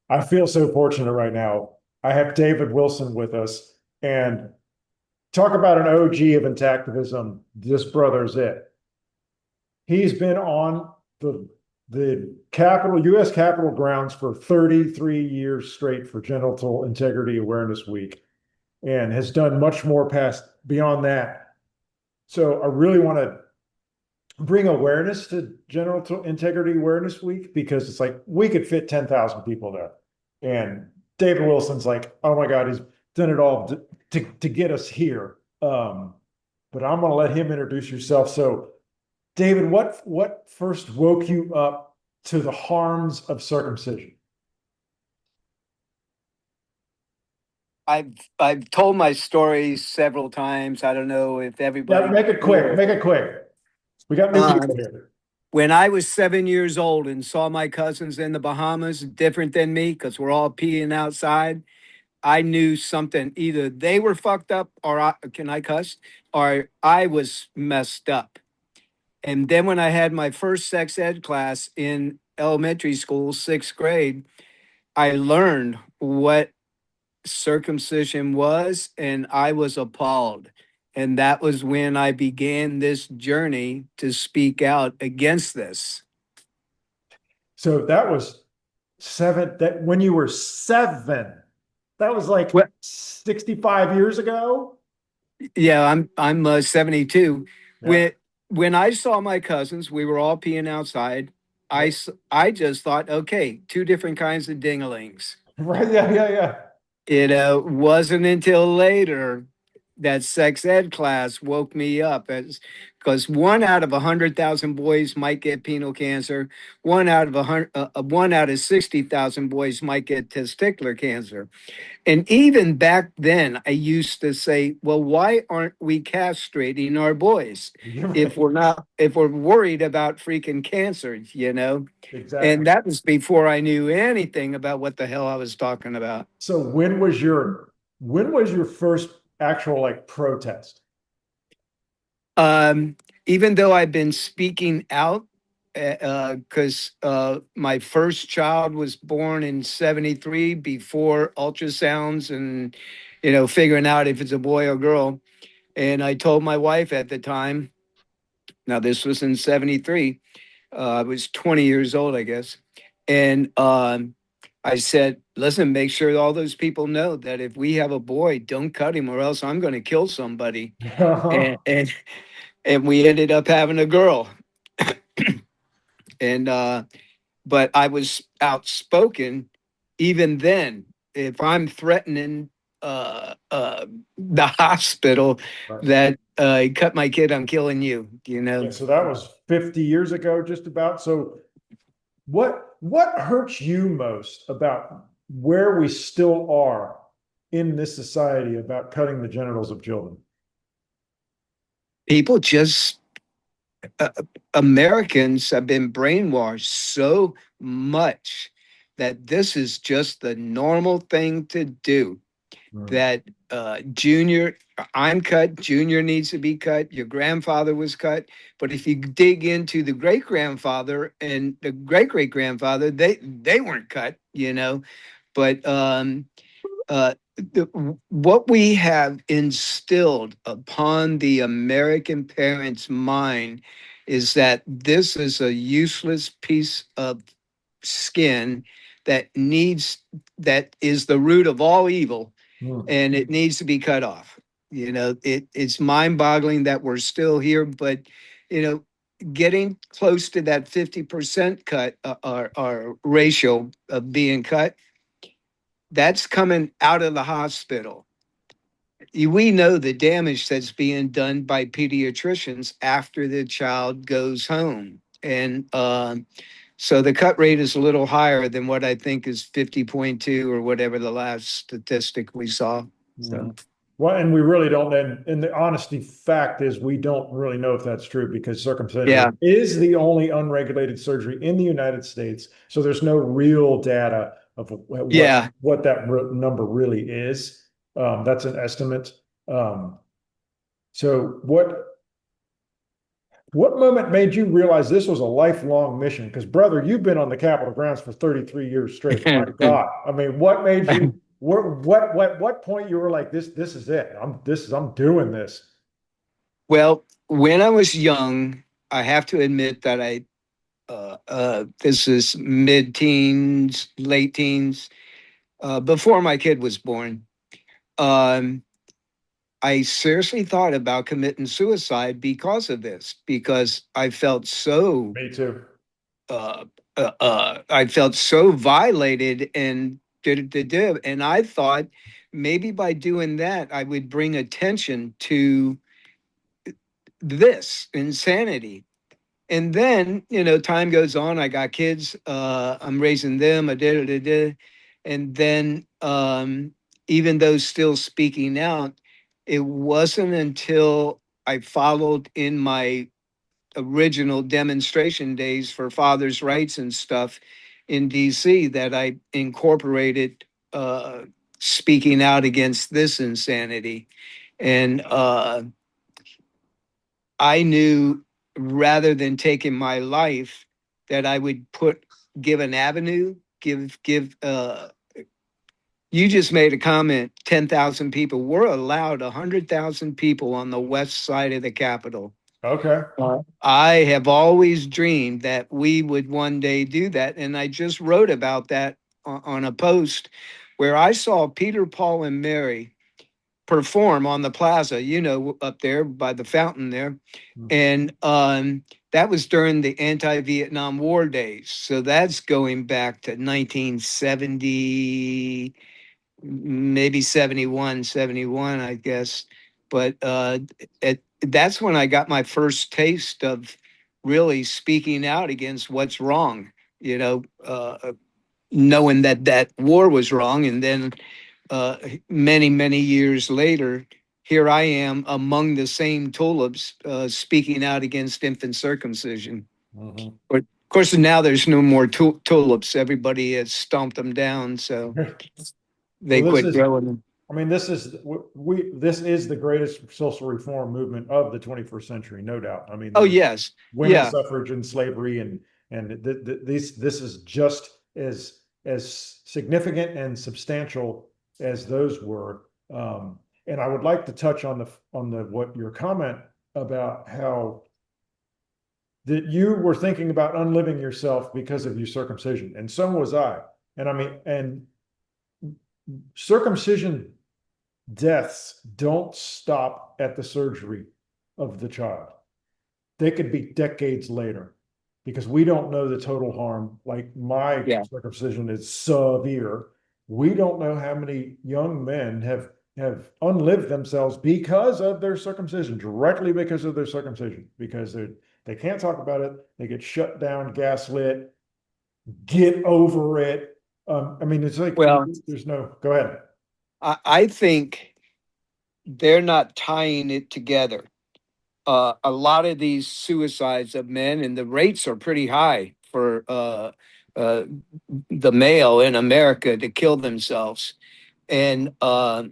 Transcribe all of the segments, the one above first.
I feel so fortunate right now. I have David Wilson with us, and talk about an OG of intactivism. This brother's it. He's been on the U.S. Capitol grounds for 33 years straight for Genital Integrity Awareness Week, and has done much more past beyond that. So I really want to bring awareness to Genital Integrity Awareness Week because it's like we could fit 10,000 people there. And David Wilson's like, oh my God, he's done it all to get us here. But I'm going to let him introduce yourself. So, David, what first woke you up to the harms of circumcision? I've told my story several times. I don't know if Yeah, everybody make it quick. Make it quick. We got new people um, here. when I was 7 years old and saw my cousins in the Bahamas, different than me, because we're all peeing outside. I knew something. Either they were fucked up, or can I cuss? Or I was messed up. And then when I had my first sex ed class in elementary school, sixth grade, I learned what circumcision was, and I was appalled. And that was when I began this journey to speak out against this. So that was seven, that when you were seven, that was like Well, 65 years ago. yeah, I'm 72. Yeah. When I saw my cousins, we were all peeing outside. Yep. I just thought, okay, two different kinds of dinglings. Right. Yeah. Yeah. Yeah. It wasn't until later that sex ed class woke me up, as because one out of 100,000 boys might get penile cancer. One out of 60,000 boys might get testicular cancer. And even back then, I used to say, well, why aren't we castrating our boys You're right. if we're worried about freaking cancer? Exactly. And that was before I knew anything about what the hell I was talking about. So when was your first actual like protest? Um, Even though I've been speaking out, because my first child was born in '73 before ultrasounds and, figuring out if it's a boy or girl. And I told my wife at the time, now this was in '73, I was 20 years old, I guess. And I said, listen, make sure all those people know that if we have a boy, don't cut him or else I'm going to kill somebody. And, and, and we ended up having a girl. And, but I was outspoken even then. If I'm threatening the hospital Right. that cut my kid, I'm killing you. Yeah, so that was 50 years ago, just about. So what hurts you most about where we still are in this society about cutting the genitals of children? People just, uh, Americans have been brainwashed so much that this is just the normal thing to do. Mm. That Junior, I'm cut, Junior needs to be cut, your grandfather was cut. But if you dig into the great grandfather and the great great grandfather, they weren't cut. But what we have instilled upon the American parent's mind is that this is a useless piece of skin that is the root of all evil, Mm. and it needs to be cut off. It's mind-boggling that we're still here, but you know, getting close to that 50% cut, our ratio of being cut, that's coming out of the hospital. We know the damage that's being done by pediatricians after the child goes home. And so the cut rate is a little higher than what I think is 50.2 or whatever the last statistic we saw. Mm. So, Well, and we really don't. And the honesty fact is, we don't really know if that's true because yeah, circumcision is the only unregulated surgery in the United States. So there's no real data of yeah. what that number really is. That's an estimate. Um, so What moment made you realize this was a lifelong mission? Because, brother, you've been on the Capitol grounds for 33 years straight. My God. I mean, what made you, what point you were like, this is it. I'm doing this. Well, when I was young, I have to admit that this is mid teens, late teens, before my kid was born. Um, I seriously thought about committing suicide because of this, because Me too. uh, I felt so violated and did, and I thought maybe by doing that I would bring attention to this insanity. And then, time goes on. I got kids. I'm raising them. I did. And then, even though still speaking out, it wasn't until I followed in my original demonstration days for fathers' rights and stuff in DC that I incorporated speaking out against this insanity. And I knew rather than taking my life that I would give an avenue, you just made a comment, 10,000 people. We're allowed 100,000 people on the west side of the Capitol. Okay. I have always dreamed that we would one day do that. And I just wrote about that on a post where I saw Peter, Paul, and Mary perform on the plaza, up there by the fountain there. And that was during the anti-Vietnam War days. So that's going back to 1970, maybe 71, I guess. But that's when I got my first taste of really speaking out against what's wrong, knowing that that war was wrong. And then many, many years later, here I am among the same tulips speaking out against infant circumcision. Mhm. But of course, now there's no more tulips. Everybody has stomped them down, so they Well, quit growing them. I mean, this is the greatest social reform movement of the 21st century, no doubt. I mean, Oh, there's yes. women's Yeah. suffrage and slavery, and this is just as significant and substantial as those were. And I would like to touch on the what your comment about how that you were thinking about unliving yourself because of your circumcision, and so was I. And I mean, and circumcision deaths don't stop at the surgery of the child. They could be decades later because we don't know the total harm. Like my Yeah. circumcision is severe. We don't know how many young men have unlived themselves because of their circumcision, directly because of their circumcision, because they can't talk about it. They get shut down, gaslit, get over it. I mean, it's like Well, there's no, go ahead. I think they're not tying it together. A lot of these suicides of men, and the rates are pretty high for uh, the male in America to kill themselves. And uh,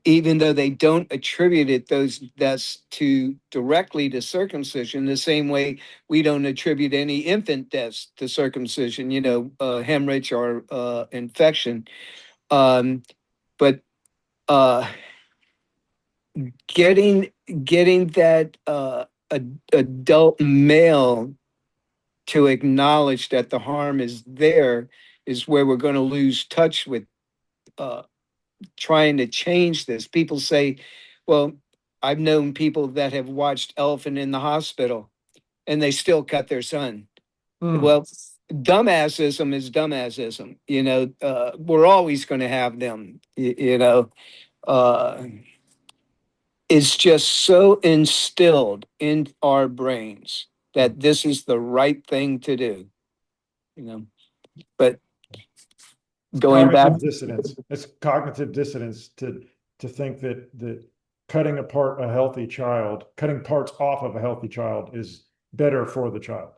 even though they don't attribute those deaths to directly to circumcision, the same way we don't attribute any infant deaths to circumcision, hemorrhage or infection. Um, but uh, getting getting that adult male to acknowledge that the harm is there is where we're going to lose touch with uh, trying to change this. People say, well, I've known people that have watched Elephant in the Hospital and they still cut their son. Mm. Well, dumbassism is dumbassism. We're always going to have them. Uh, it's just so instilled in our brains that this is the right thing to do. You know, but going back, Cognitive dissonance. It's cognitive dissonance to think that cutting apart a healthy child, cutting parts off of a healthy child is better for the child.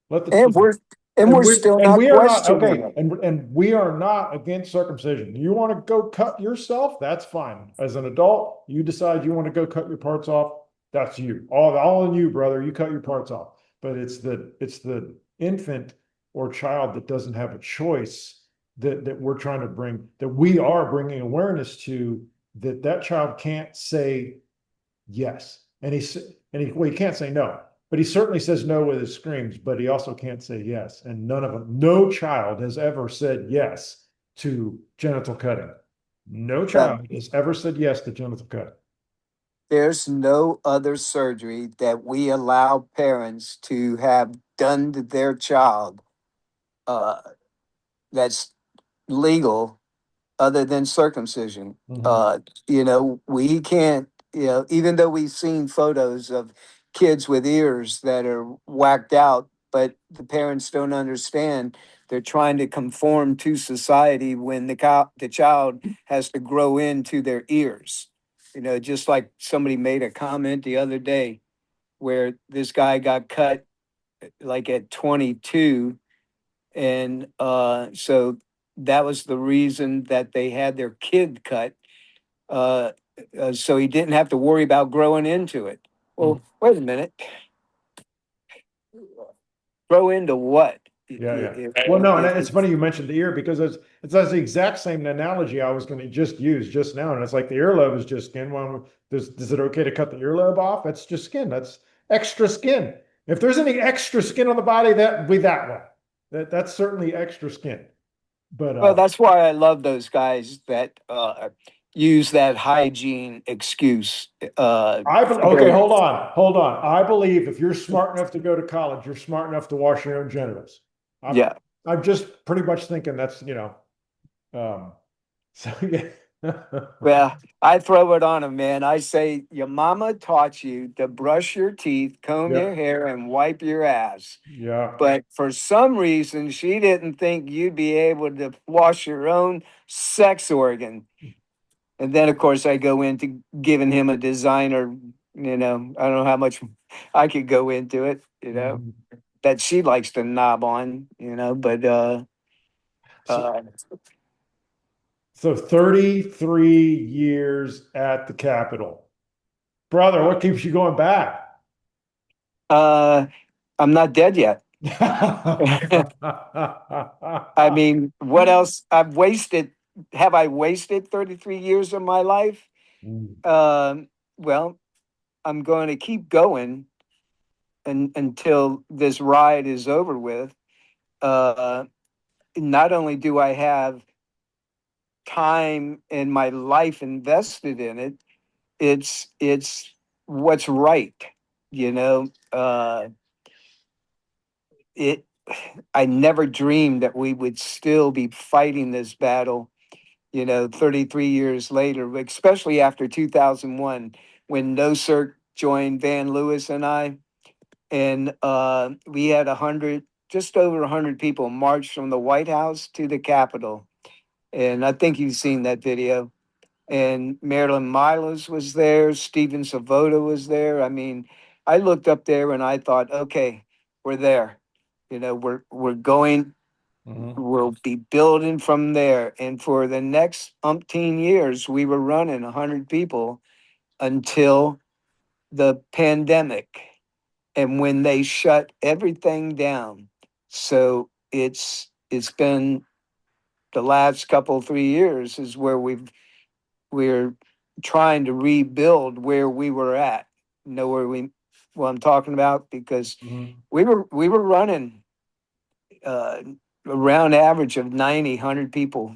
Let the and we're and and we're we still and not we are not questioning okay, it. and we are not against circumcision. You want to go cut yourself? That's fine. As an adult, you decide you want to go cut your parts off. That's you. All on you, brother. You cut your parts off. But it's the infant or child that doesn't have a choice that we're trying to bring, that we are bringing awareness to, that child can't say yes. Well, he can't say no, but he certainly says no with his screams, but he also can't say yes. And none of them, no child has ever said yes to genital cutting. No Uh, child has ever said yes to genital cutting. there's no other surgery that we allow parents to have done to their child uh, that's legal other than circumcision. Mhm. We can't, even though we've seen photos of kids with ears that are whacked out, but the parents don't understand. They're trying to conform to society when the child has to grow into their ears. Just like somebody made a comment the other day where this guy got cut like at 22, and so that was the reason that they had their kid cut, uh, so he didn't have to worry about growing into it. Mhm. Well, wait a minute, grow into what? Yeah, yeah. Well, no, and it's funny you mentioned the ear because it's that's the exact same analogy I was going to just use just now, and it's like the earlobe is just skin. Well, is it okay to cut the earlobe off? That's just skin. That's extra skin. If there's any extra skin on the body, that be that one. That's certainly extra skin. But Well, that's why I love those guys that use that hygiene excuse. okay, hold on. I believe if you're smart enough to go to college, you're smart enough to wash your own genitals. I'm Yeah. I'm just pretty much thinking that's. Um, so yeah. Well, I throw it on them, man. I say, your mama taught you to brush your teeth, comb Yeah, your hair, and wipe your ass. yeah. But for some reason, she didn't think you'd be able to wash your own sex organ. And then, of course, I go into giving him a designer, I don't know how much I could go into it, Mhm. that she likes to knob on, but So uh, so 33 years at the Capitol. Brother, what keeps you going back? uh, I'm not dead yet. I mean, what else? Have I wasted 33 years of my life? Mm, Well, I'm going to keep going until this ride is over with. Uh, Not only do I have time and my life invested in it, it's what's right. You know, it. I never dreamed that we would still be fighting this battle. 33 years later, especially after 2001, when No Circ joined Van Lewis and I, and we had just over 100 people march from the White House to the Capitol. And I think you've seen that video. And Marilyn Milos was there, Steven Savoda was there. I mean, I looked up there and I thought, okay, we're there. We're going. mhm, We'll be building from there. And for the next umpteen years, we were running 100 people until the pandemic, and when they shut everything down. So it's been the last couple 3 years is where we're trying to rebuild where we were at. Know where we what I'm talking about, because mhm. we were running uh, around average of 90 100 people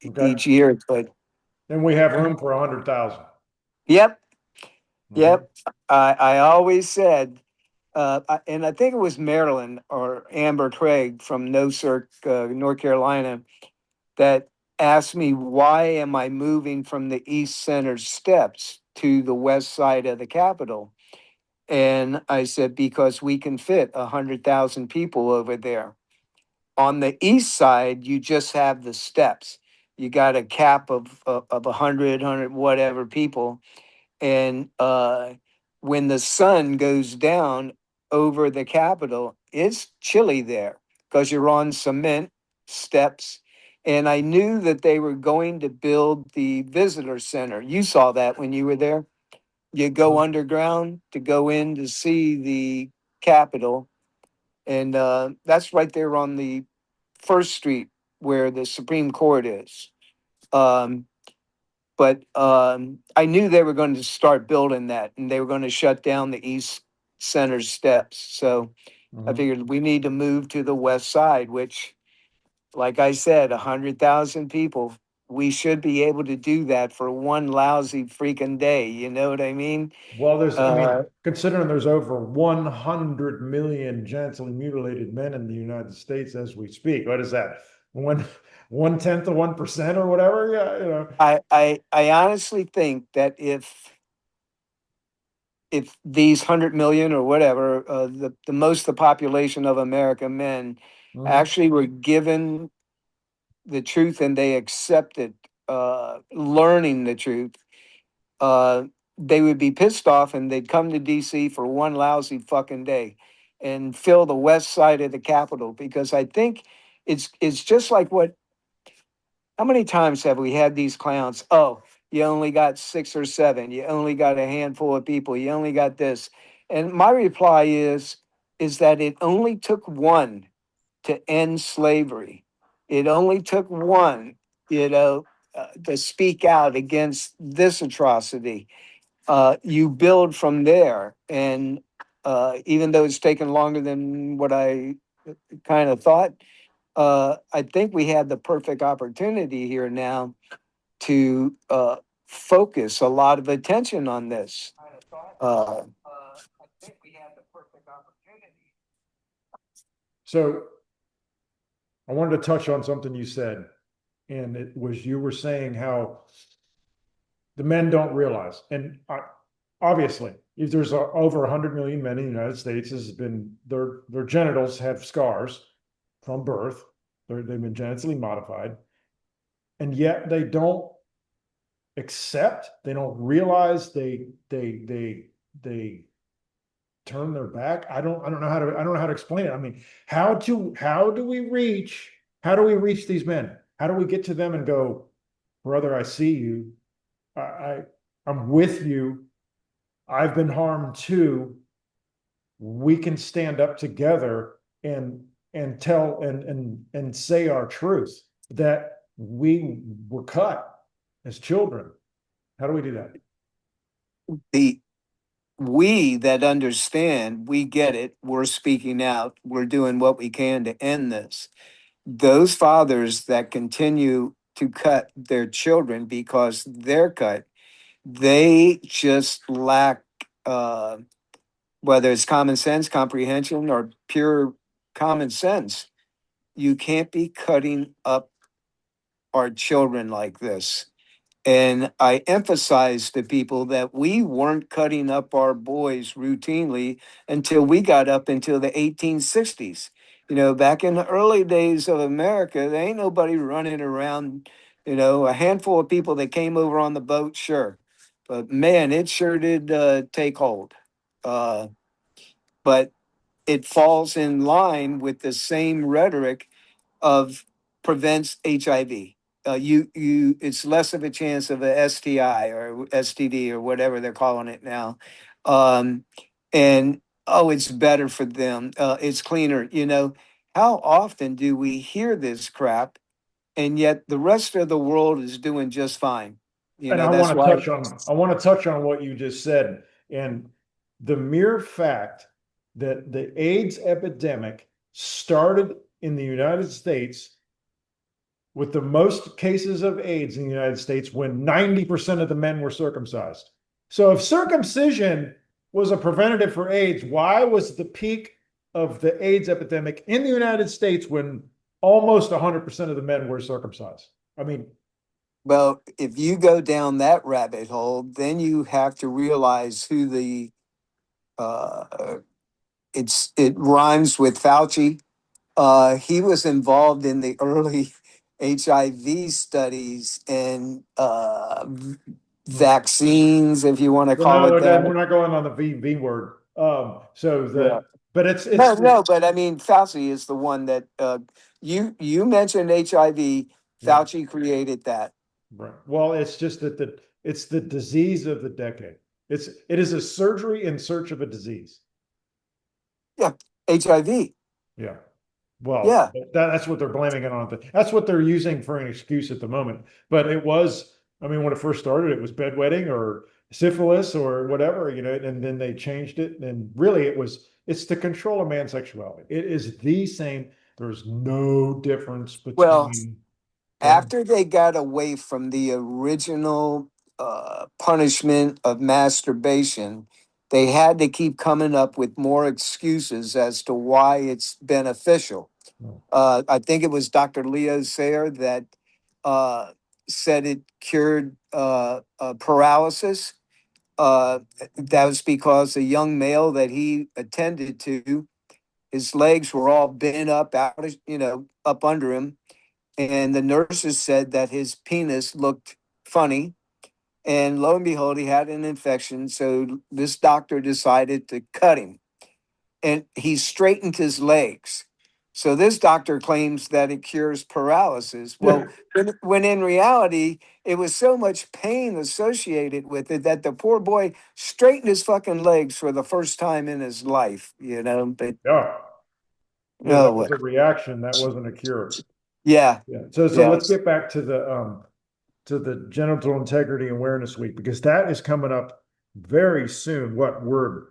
Okay. each year. But Then we have room for 100,000. yep, Mhm, yep. I always said, and I think it was Marilyn or Amber Craig from No Circ, North Carolina, that asked me, why am I moving from the East Center steps to the west side of the Capitol? And I said, because we can fit 100,000 people over there. On the east side, you just have the steps. You got a cap of 100, whatever people. And when the sun goes down over the Capitol, it's chilly there because you're on cement steps. And I knew that they were going to build the visitor center. You saw that when you were there. You go underground to go in to see the Capitol, and that's right there on the First Street where the Supreme Court is. Um, but I knew they were going to start building that, and they were going to shut down the East Center steps. So I Mhm. figured we need to move to the West Side, which, like I said, 100,000 people. We should be able to do that for one lousy freaking day. You know what I mean? Well, I Uh, mean, considering there's over 100 million genitally mutilated men in the United States as we speak, what is that? One tenth of 1% or whatever? Yeah, I honestly think that if these 100 million or whatever, the most the population of American men Mhm. actually were given the truth and they accepted learning the truth, uh, they would be pissed off and they'd come to DC for one lousy fucking day and fill the west side of the Capitol, because I think it's just like what, how many times have we had these clowns? Oh, you only got 6 or 7. You only got a handful of people. You only got this. And my reply is that it only took one to end slavery. It only took one, to speak out against this atrocity. You build from there, and even though it's taken longer than what I kind of thought, I think we had the perfect opportunity here now to focus a lot of attention on this. I think we had the perfect opportunity. So I wanted to touch on something you said, and it was you were saying how the men don't realize, and obviously, if there's over 100 million men in the United States, has been their genitals have scars from birth. They've been genetically modified, and yet they don't accept, they don't realize, they turn their back. I don't know how to explain it. I mean, how do we reach these men? How do we get to them and go, brother, I see you. I I'm with you. I've been harmed too. We can stand up together and tell and say our truth that we were cut as children. How do we do that? The We that understand, we get it. We're speaking out. We're doing what we can to end this. Those fathers that continue to cut their children because they're cut, they just lack, uh, whether it's common sense, comprehension, or pure common sense. You can't be cutting up our children like this. And I emphasize to people that we weren't cutting up our boys routinely until we got up into the 1860s. Back in the early days of America, there ain't nobody running around, a handful of people that came over on the boat, sure. But man, it sure did take hold. Uh, but it falls in line with the same rhetoric of prevents HIV. It's less of a chance of a STI or STD or whatever they're calling it now. Um, and oh, it's better for them. It's cleaner. How often do we hear this crap? And yet the rest of the world is doing just fine. And That's why. I want to touch on what you just said, and the mere fact that the AIDS epidemic started in the United States with the most cases of AIDS in the United States when 90% of the men were circumcised. So if circumcision was a preventative for AIDS, why was the peak of the AIDS epidemic in the United States when almost 100% of the men were circumcised? I mean, Well, if you go down that rabbit hole, then you have to realize who the uh, it rhymes with Fauci. He was involved in the early HIV studies and vaccines, if you want to well, call no, it we're that. not going on the V word. So Yeah. but No, no, but I mean, Fauci is the one that you mentioned HIV. yeah, Fauci created that. right. Well, it's just that it's the disease of the decade. it is a surgery in search of a disease. Yeah, HIV. Yeah. Well, Yeah. that's what they're blaming it on. That's what they're using for an excuse at the moment. But it was, I mean, when it first started, it was bedwetting or syphilis or whatever, and then they changed it. And really it's to control a man's sexuality. It is the same. There's no difference Well, between. Go ahead. after they got away from the original punishment of masturbation, they had to keep coming up with more excuses as to why it's beneficial. No. I think it was Dr. Leo Sayer that uh, said it cured paralysis. That was because a young male that he attended to, his legs were all bent up out, up under him, and the nurses said that his penis looked funny. And lo and behold, he had an infection. So this doctor decided to cut him, and he straightened his legs. So this doctor claims that it cures paralysis. Well, when in reality, it was so much pain associated with it that the poor boy straightened his fucking legs for the first time in his life, But Yeah. Yeah, oh that was well. a reaction. That wasn't a cure. Yeah, Yeah. So yeah. let's get back to the Genital Integrity Awareness Week, because that is coming up very soon. What, we're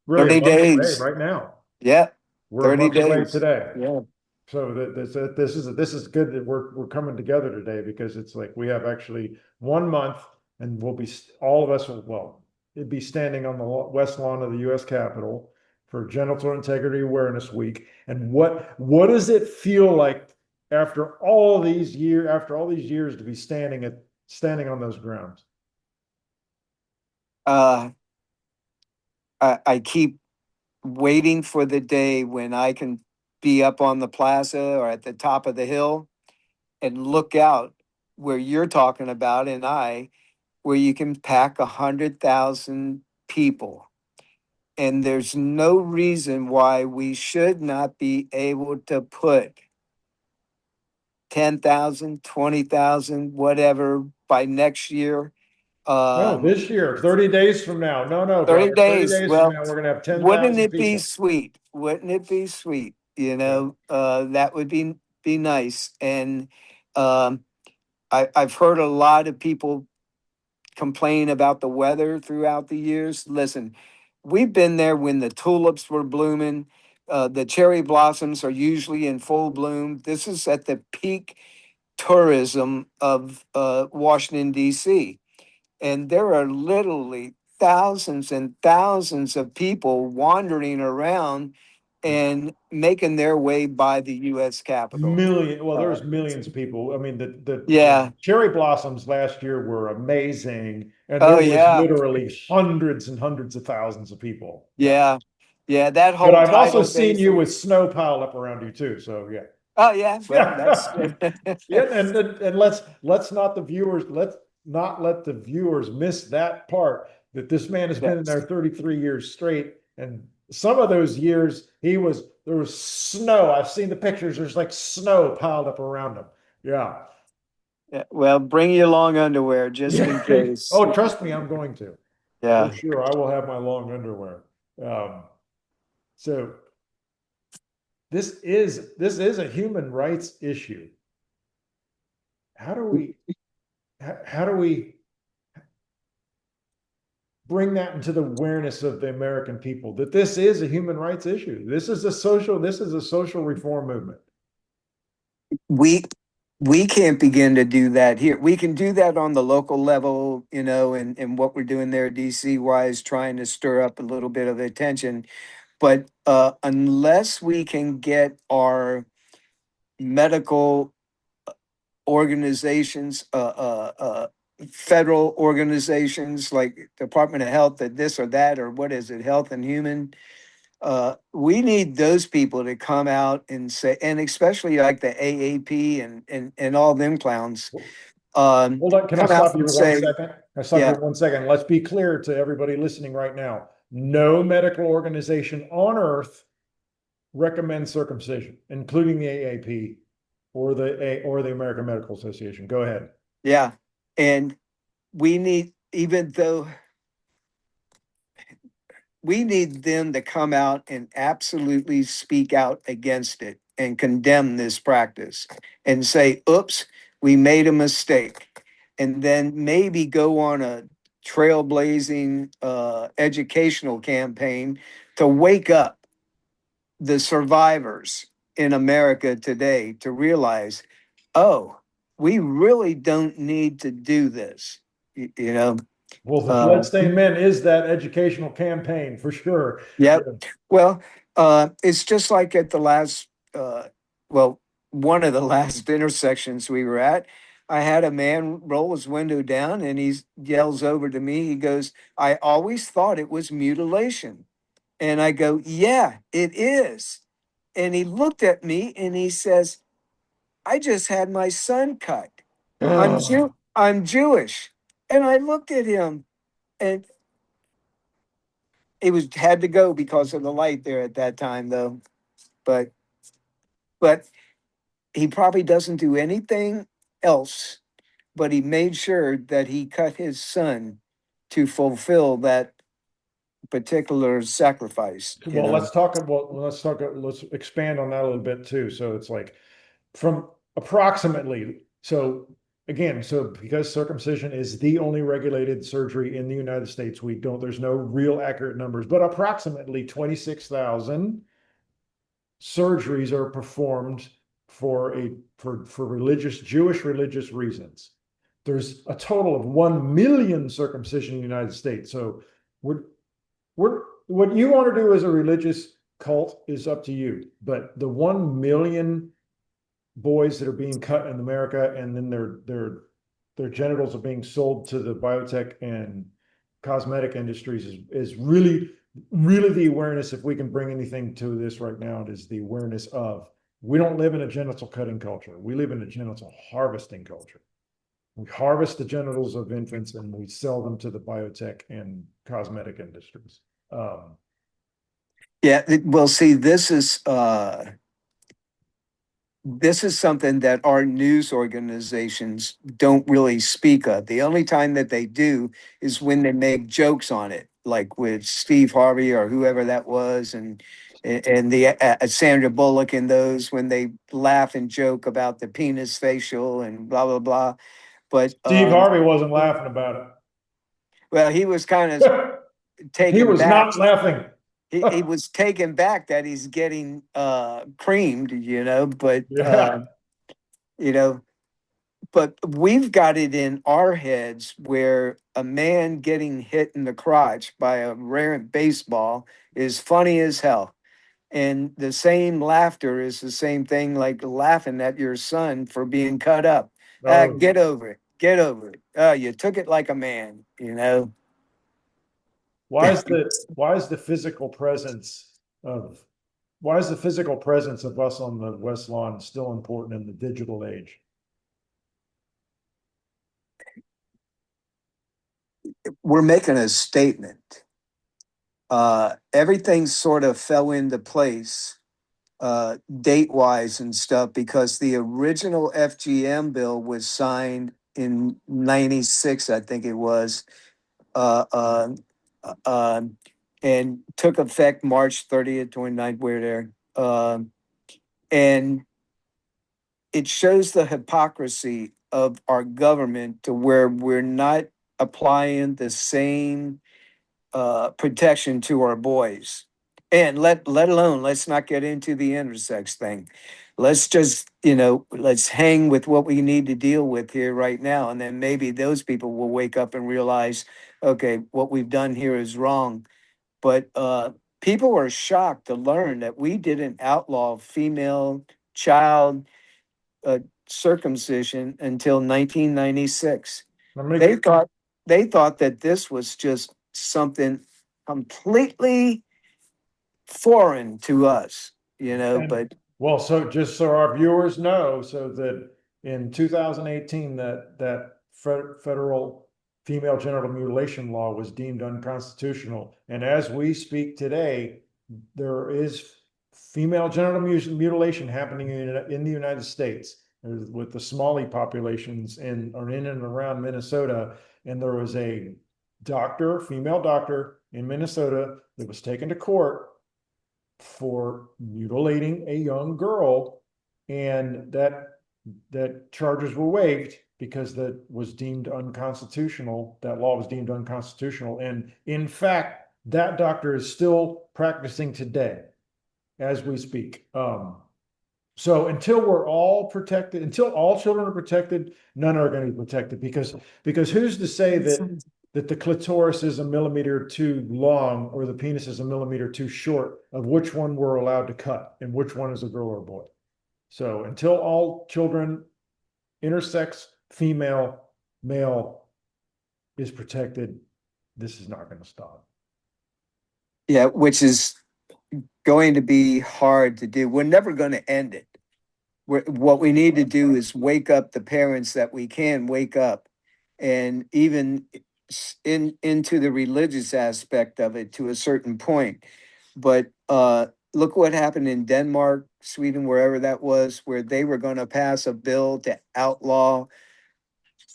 really a 30 month away days. right now. Yeah, We're a 30 month away days. today. Yeah. So this is good that we're coming together today, because it's like we have actually 1 month, and we'll be, all of us will, well, it'd be standing on the west lawn of the U.S. Capitol for Genital Integrity Awareness Week. And what does it feel like after all these years to be standing on those grounds? Uh, I keep waiting for the day when I can be up on the plaza or at the top of the hill and look out where you're talking about, and where you can pack 100,000 people. And there's no reason why we should not be able to put 10,000, 20,000, whatever by next year. No, Um, this year, 30 days from now. No, 30 brother. 30 days. days from Well, now, we're gonna have wouldn't 10,000 it be people. sweet? Wouldn't it be sweet? Yeah. That would be nice. And um, I've heard a lot of people complain about the weather throughout the years. Listen, we've been there when the tulips were blooming. The cherry blossoms are usually in full bloom. This is at the peak tourism of Washington, D.C. And there are literally thousands and thousands of people wandering around and making their way by the U.S. Capitol. Well, Uh, there's millions of people. I mean, the yeah. cherry blossoms last year were amazing, and Oh, there was yeah. literally hundreds and hundreds of thousands of people. Yeah. Yeah. Yeah. That But whole I've also tidal seen you basin. with snow piled up around you too. So yeah. Oh, yeah. Well, that's. Yeah, and let's not the viewers let's not let the viewers miss that part, that this man has been in there Yes. 33 years straight, and some of those years there was snow. I've seen the pictures. There's like snow piled up around him. Yeah. Yeah, well, bring your long underwear just in Yeah. case. Oh, trust me, I'm going to. For Yeah. sure. I will have my long underwear. So this is a human rights issue. How do we how do we bring that into the awareness of the American people, that this is a human rights issue? This is a social reform movement. We we can't begin to do that here. We can do that on the local level, and what we're doing there DC wise, trying to stir up a little bit of attention. But unless we can get our medical organizations, federal organizations like Department of Health, that this or that, or what is it, Health and Human, we need those people to come out and say, and especially like the AAP and all them clowns, Hold on, can I come out stop you and for one say, second? I stop you yeah, for 1 second. Let's be clear to everybody listening right now. No medical organization on earth recommends circumcision, including the AAP or the American Medical Association. Go ahead. yeah, and we need, even though we need them to come out and absolutely speak out against it and condemn this practice and say, oops, we made a mistake. And then maybe go on a trailblazing educational campaign to wake up the survivors in America today to realize, oh, we really don't need to do this. You know, Well, the uh, Bloodstained Men is that educational campaign for sure. Yep. Yeah. Well, it's just like at the last, uh, well, one of the last intersections we were at. I had a man roll his window down and he yells over to me. He goes, I always thought it was mutilation. And I go, yeah, it is. And he looked at me and he says, I just had my son cut. I'm Jewish. And I looked at him and it was had to go because of the light there at that time though. But but he probably doesn't do anything else, but he made sure that he cut his son to fulfill that particular sacrifice, you Well, know. let's expand on that a little bit too. So it's like from approximately, so again, so because circumcision is the only regulated surgery in the United States, there's no real accurate numbers, but approximately 26,000 surgeries are performed for religious, Jewish religious reasons. There's a total of 1 million circumcision in the United States. So we're what you want to do as a religious cult is up to you. But the 1 million boys that are being cut in America and then their genitals are being sold to the biotech and cosmetic industries is really the awareness. If we can bring anything to this right now, it is the awareness of we don't live in a genital cutting culture. We live in a genital harvesting culture. We harvest the genitals of infants and we sell them to the biotech and cosmetic industries. Um, Yeah, well, see, this is something that our news organizations don't really speak of. The only time that they do is when they make jokes on it, like with Steve Harvey or whoever that was, and the Sandra Bullock and those when they laugh and joke about the penis facial and blah blah blah. But Steve Harvey wasn't laughing about well, he was kind of it. He taken was back. not laughing. He was taken back that he's getting creamed, you know, Yeah. you know, but we've got it in our heads where a man getting hit in the crotch by a rare baseball is funny as hell. And the same laughter is the same thing like laughing at your son for being cut up. Oh, Get over it. Get over it. You took it like a man, you know. why is the physical presence of why is the physical presence of us on the West Lawn still important in the digital age? We're making a statement. Everything sort of fell into place date wise and stuff because the original FGM bill was signed in 96, I think it was, uh, uh, uh, and took effect March 30th, 29th, we're there. And it shows the hypocrisy of our government to where we're not applying the same protection to our boys. And let alone let's not get into the intersex thing. Let's just, you know, let's hang with what we need to deal with here right now. And then maybe those people will wake up and realize, okay, what we've done here is wrong. But people were shocked to learn that we didn't outlaw female child uh, circumcision until 1996. Let me They thought they thought that this was just something completely foreign to us, you know. And But well, so just so our viewers know, so that in 2018, that federal female genital mutilation law was deemed unconstitutional. And as we speak today, there is female genital mutilation happening in the United States with the Somali populations in and around Minnesota. And there was a doctor, female doctor in Minnesota that was taken to court for mutilating a young girl, and that charges were waived because that was deemed unconstitutional. That law was deemed unconstitutional. And in fact, that doctor is still practicing today as we speak. So until we're all protected, until all children are protected, none are going to be protected because who's to say that the clitoris is a millimeter too long or the penis is a millimeter too short of which one we're allowed to cut and which one is a girl or a boy. So until all children, intersex, female, male, is protected, this is not going to stop. Yeah, which is going to be hard to do. We're never going to end it. What we need to do is wake up the parents that we can wake up, and even into the religious aspect of it to a certain point. But look what happened in Denmark, Sweden, wherever that was, where they were going to pass a bill to outlaw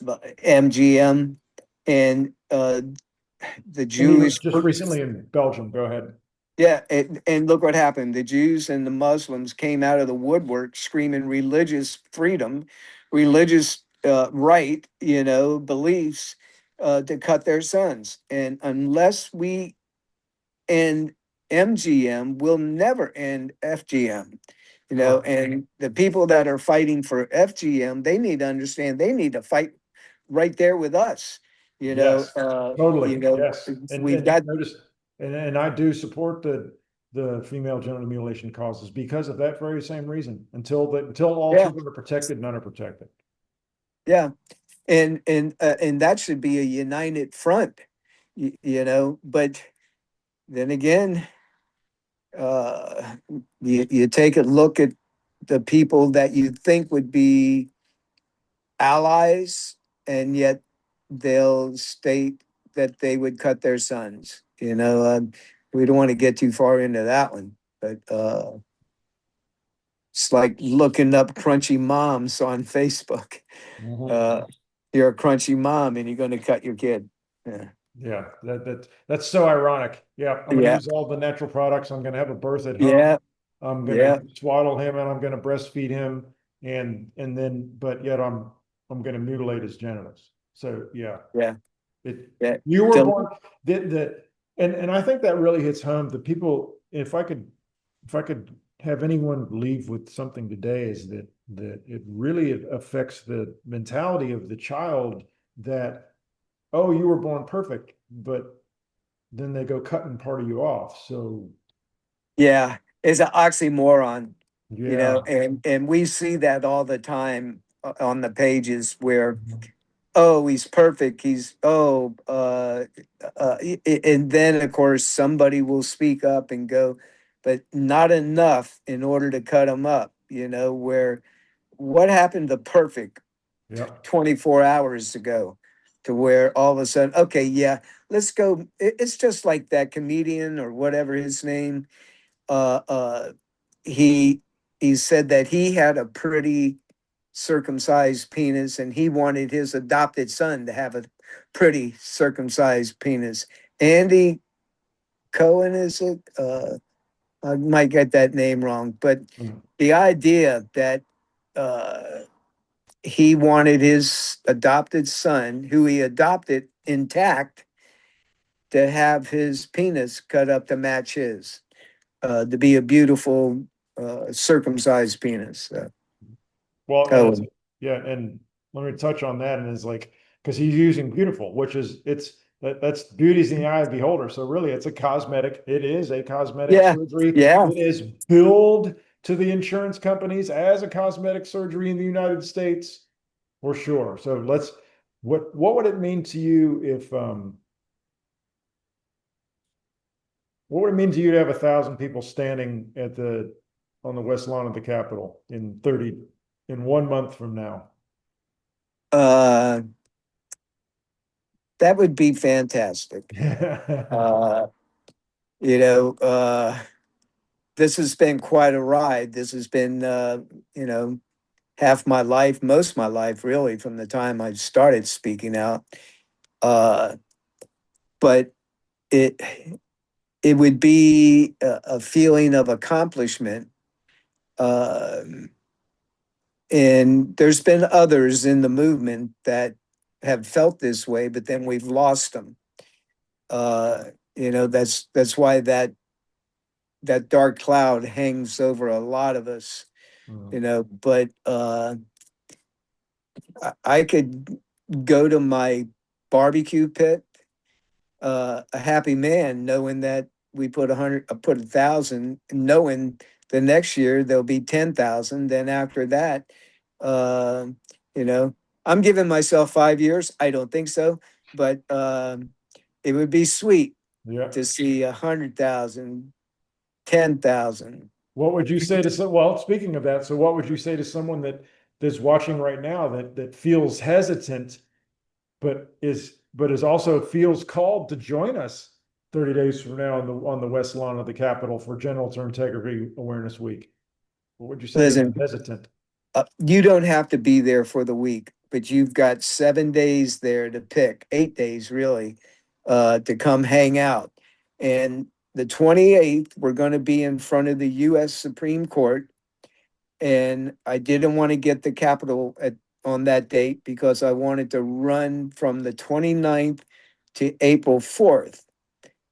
MGM, and the And even Jewish. just recently in Belgium, go ahead. Yeah, and look what happened. The Jews and the Muslims came out of the woodwork screaming religious freedom, religious right, beliefs to cut their sons. And unless we end MGM, we'll never end FGM. And the people that are fighting for FGM, they need to understand they need to fight right there with us. Yes, totally. Yes. We've And got. notice, and I do support the female genital mutilation causes because of that very same reason. Until all Yeah, children are protected, none are protected. yeah. And that should be a united front, but then again, uh you take a look at the people that you think would be allies, and yet they'll state that they would cut their sons. We don't want to get too far into that one, but it's like looking up crunchy moms on Facebook. Mhm. uh you're a crunchy mom and you're going to cut your kid. Yeah. Yeah, that's so ironic. Yeah, I'm going to Yeah. use all the natural products. I'm going to have a birth at home. Yeah. I'm going Yeah. to swaddle him and I'm going to breastfeed him, and then but yet I'm going to mutilate his genitals. So yeah, Yeah. it Yeah. you were Del- born the and I think that really hits home. The people, if I could have anyone leave with something today, is that it really affects the mentality of the child that, oh, you were born perfect, but then they go cutting part of you off. So yeah. It's an oxymoron, yeah. and we see that all the time on the pages where, Mhm. oh, he's perfect. And then of course somebody will speak up and go, but not enough in order to cut him up, where what happened to perfect Yeah. 24 hours ago, to where all of a sudden, okay, yeah, let's go. It's just like that comedian or whatever his name. Uh, uh, he he said that he had a pretty circumcised penis and he wanted his adopted son to have a pretty circumcised penis. Andy Cohen, is it? I might get that name wrong, but Mhm. the idea that uh, he wanted his adopted son, who he adopted intact, to have his penis cut up to match his, to be a beautiful circumcised penis. Well, and it's Cohen. yeah, and let me touch on that. And it's like, because he's using beautiful, which is that's beauty's in the eye of the beholder. So really it's a cosmetic, it is a cosmetic Yeah, surgery. yeah. It is billed to the insurance companies as a cosmetic surgery in the United States for sure. So what would it mean to you if what would it mean to you to have 1,000 people standing on the west lawn of the Capitol in 1 month from now? Uh, that would be fantastic. Uh, you know, uh, this has been quite a ride. This has been, half my life, most of my life, really, from the time I started speaking out. Uh, but it it would be a feeling of accomplishment. And there's been others in the movement that have felt this way, but then we've lost them. Uh, that's why that dark cloud hangs over a lot of us. But I could go to my barbecue pit, a happy man, knowing that we put 100, put 1,000, knowing the next year there'll be 10,000. Then after that, uh, you know, I'm giving myself 5 years. I don't think so, but it would be sweet Yeah. to see 100,000, 10,000. What would you say to some, well, speaking of that, so what would you say to someone that's watching right now that feels hesitant, but is also feels called to join us 30 days from now on the west lawn of the Capitol for Genital Integrity Awareness Week? What would you say to the Listen, hesitant? you don't have to be there for the week, but you've got 7 days there to pick, 8 days really, to come hang out. And the 28th, we're going to be in front of the U.S. Supreme Court. And I didn't want to get the Capitol on that date because I wanted to run from the 29th to April 4th,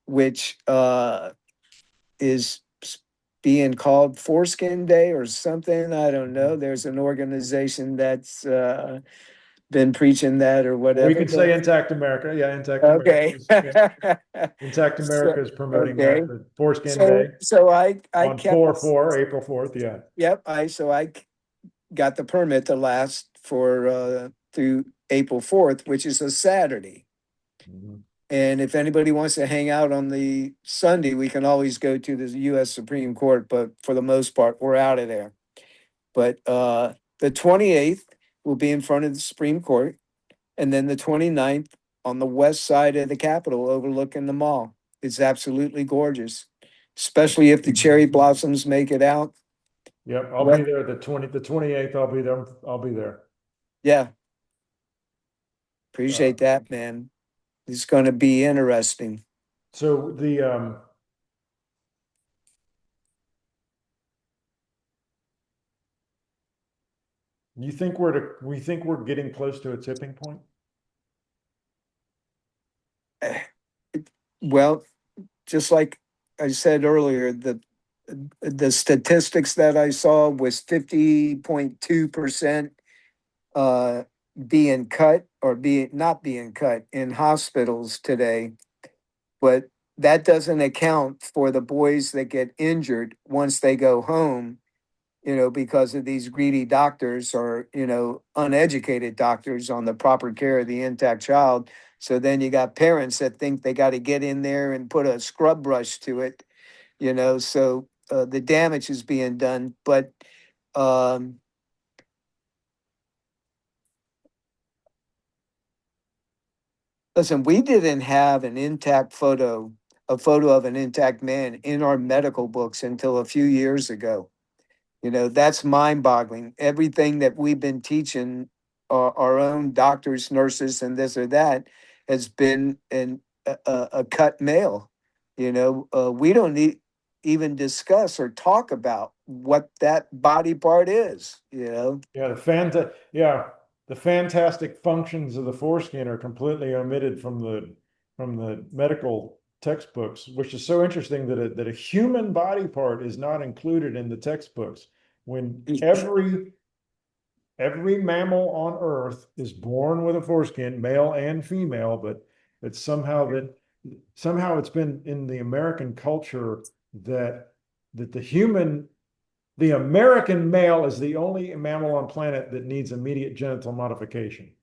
which is being called Foreskin Day or something. I don't know. There's an organization that's been preaching that or We whatever. could say But Intact America. Yeah, Intact America okay. Intact So, America is promoting okay. that with Foreskin So Day so I on kept 4/4, April 4th. Yeah. yep, I got the permit to last for through April 4th, which is a Saturday. Mhm. And if anybody wants to hang out on the Sunday, we can always go to the US Supreme Court, but for the most part, we're out of there. But the 28th will be in front of the Supreme Court, and then the 29th on the west side of the Capitol overlooking the mall. It's absolutely gorgeous, especially if the cherry blossoms make it out. Yep, I'll be Well, there the 28th. I'll be there. I'll be there. yeah, Uh, appreciate that, man. It's going to be interesting. so we think we're getting close to a tipping point? Well, just like I said earlier, the statistics that I saw was 50.2% being cut or being not being cut in hospitals today. But that doesn't account for the boys that get injured once they go home, because of these greedy doctors or, uneducated doctors on the proper care of the intact child. So then you got parents that think they got to get in there and put a scrub brush to it, so the damage is being done. But um, listen, we didn't have a photo of an intact man in our medical books until a few years ago. That's mind boggling. Everything that we've been teaching our own doctors, nurses, and this or that has been a cut male. We don't need even discuss or talk about what that body part is. Yeah, the fantastic functions of the foreskin are completely omitted from the medical textbooks, which is so interesting that a human body part is not included in the textbooks when every mammal on Earth is born with a foreskin, male and female, but it's somehow it's been in the American culture that the American male is the only mammal on planet that needs immediate genital modification.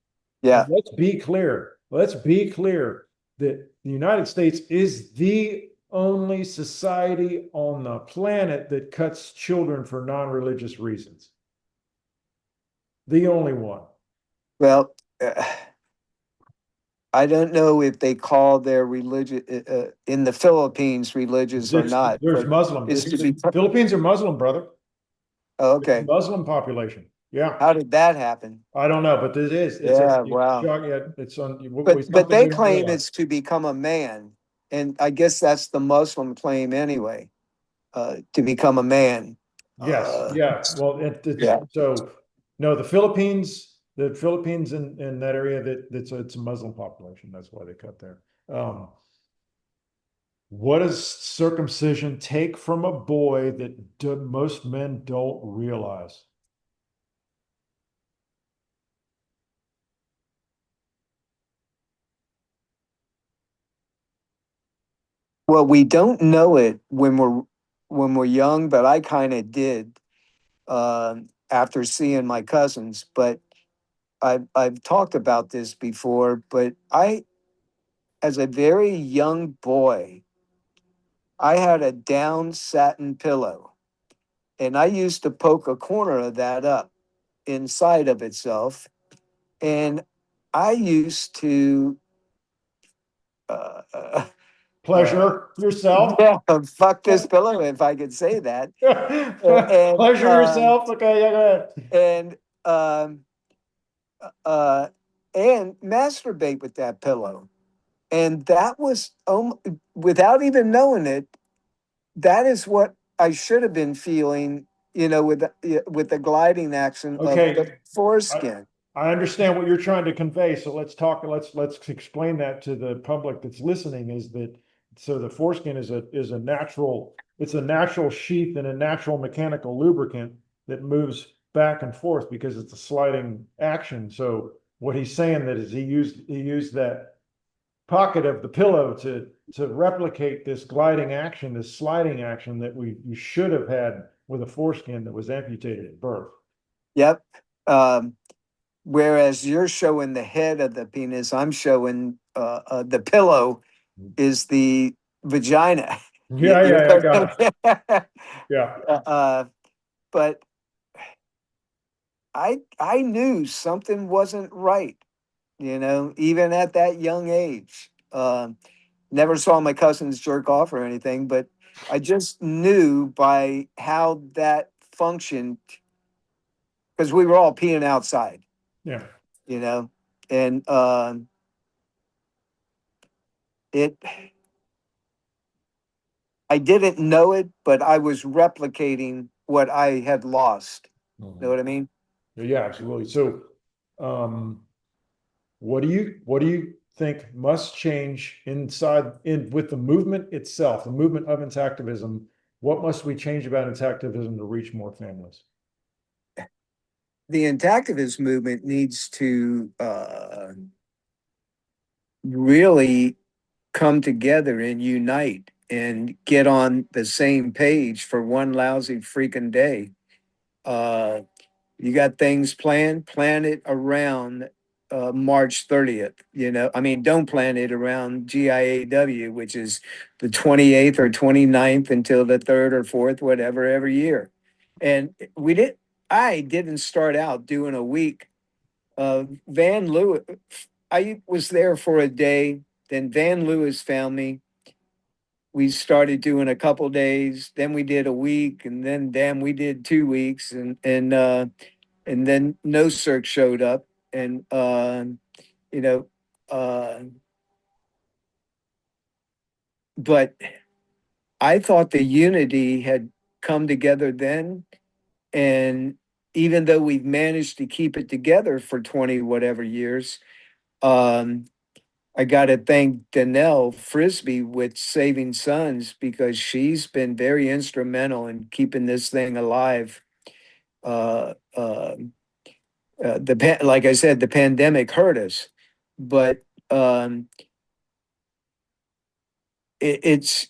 And Yeah. let's be clear. Let's be clear that the United States is the only society on the planet that cuts children for non-religious reasons. The only one. Well, I don't know if they call their religion in the Philippines religious or not, There's but Muslim. it's to be. Philippines are Muslim, brother. Oh, It's a okay. Muslim population. Yeah. How did that happen? I don't know, but it is. It's a Yeah, wow. shock. Yeah, it's on But something they we didn't claim realize. it's to become a man and I guess that's the Muslim claim anyway, to become a man. Yes, Uh, yeah. Well, it's yeah. so no, the Philippines in that area it's a Muslim population. That's why they cut there. Um, what does circumcision take from a boy that most men don't realize? Well, we don't know it when we're young, but I kind of did after seeing my cousins. But I've talked about this before. But as a very young boy, I had a down satin pillow, and I used to poke a corner of that up inside of itself, and I used to uh, uh, Pleasure yourself. yeah, fuck this pillow if I could say that, and Pleasure yourself. Okay, yeah, go ahead. and um, uh, and masturbate with that pillow, and that was without even knowing it. That is what I should have been feeling, with the gliding action of the Okay, I foreskin. I understand what you're trying to convey. So let's explain that to the public that's listening. Is that so? The foreskin is a natural. It's a natural sheath and a natural mechanical lubricant that moves back and forth because it's a sliding action. So what he's saying that is he used that pocket of the pillow to replicate this gliding action, this sliding action that you should have had with a foreskin that was amputated at birth. Yep. Um, Whereas you're showing the head of the penis, I'm showing the pillow is the vagina. You, Yeah, you yeah, I got it. know? Yeah. uh, but I knew something wasn't right, even at that young age. Never saw my cousins jerk off or anything, but I just knew by how that functioned because we were all peeing outside, Yeah. you know, and it. I didn't know it, but I was replicating what I had lost. Know Mhm. what I mean? Yeah, absolutely. So, um, what do you think must change inside in with the movement itself, the movement of intactivism? What must we change about intactivism to reach more families? The intactivist movement needs to really come together and unite and get on the same page for one lousy freaking day. Uh, you got things planned, plan it around March 30th. I mean, don't plan it around GIAW, which is the 28th or 29th until the 3rd or 4th, whatever, every year. And I didn't start out doing a week. Van Lewis, I was there for a day. Then Van Lewis found me. We started doing a couple days. Then we did a week, and then damn, we did 2 weeks, and then No Circ showed up, and you know, uh, but I thought the unity had come together then, and even though we've managed to keep it together for 20 whatever years, um, I got to thank Danelle Frisbee with Saving Sons because she's been very instrumental in keeping this thing alive. Uh, uh, like I said, the pandemic hurt us, but um, it's.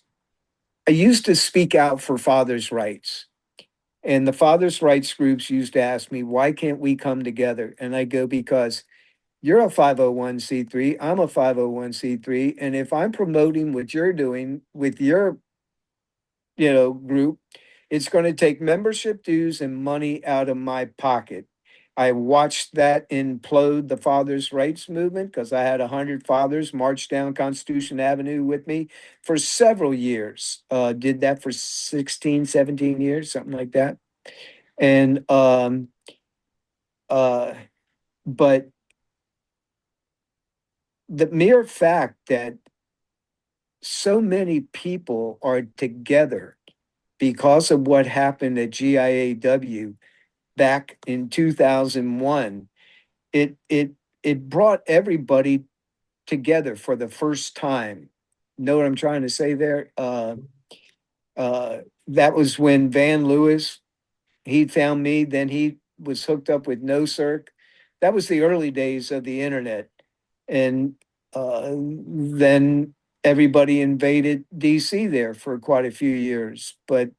I used to speak out for fathers' rights, and the fathers' rights groups used to ask me, "Why can't we come together?" And I go, "Because you're a 501c3, I'm a 501c3, and if I'm promoting what you're doing with your group, it's going to take membership dues and money out of my pocket." I watched that implode the fathers' rights movement because I had 100 fathers march down Constitution Avenue with me for several years. Did that for 16, 17 years, something like that. And uh, but the mere fact that so many people are together because of what happened at GIAW back in 2001. It brought everybody together for the first time. Know what I'm trying to say there? That was when Van Lewis, he found me, then he was hooked up with No Circ. That was the early days of the internet. And then everybody invaded DC there for quite a few years. But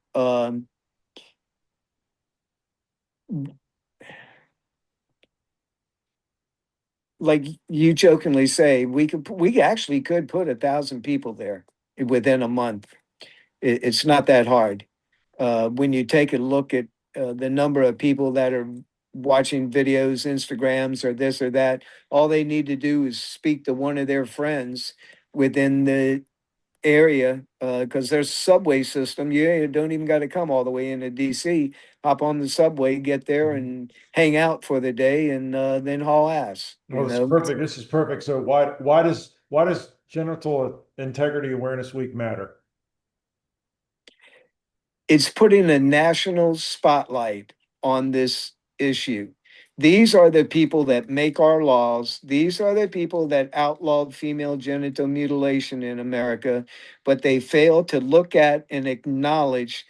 like you jokingly say, we actually could put 1,000 people there within a month. It's not that hard. When you take a look at the number of people that are watching videos, Instagrams, or this or that, all they need to do is speak to one of their friends within the area, because there's subway system. You don't even got to come all the way into DC. Hop on the subway, get there, and hang out for the day, and then haul ass. Oh, this is perfect. This is perfect. So why does Genital Integrity Awareness Week matter? It's putting a national spotlight on this issue. These are the people that make our laws. These are the people that outlawed female genital mutilation in America, but they fail to look at and acknowledge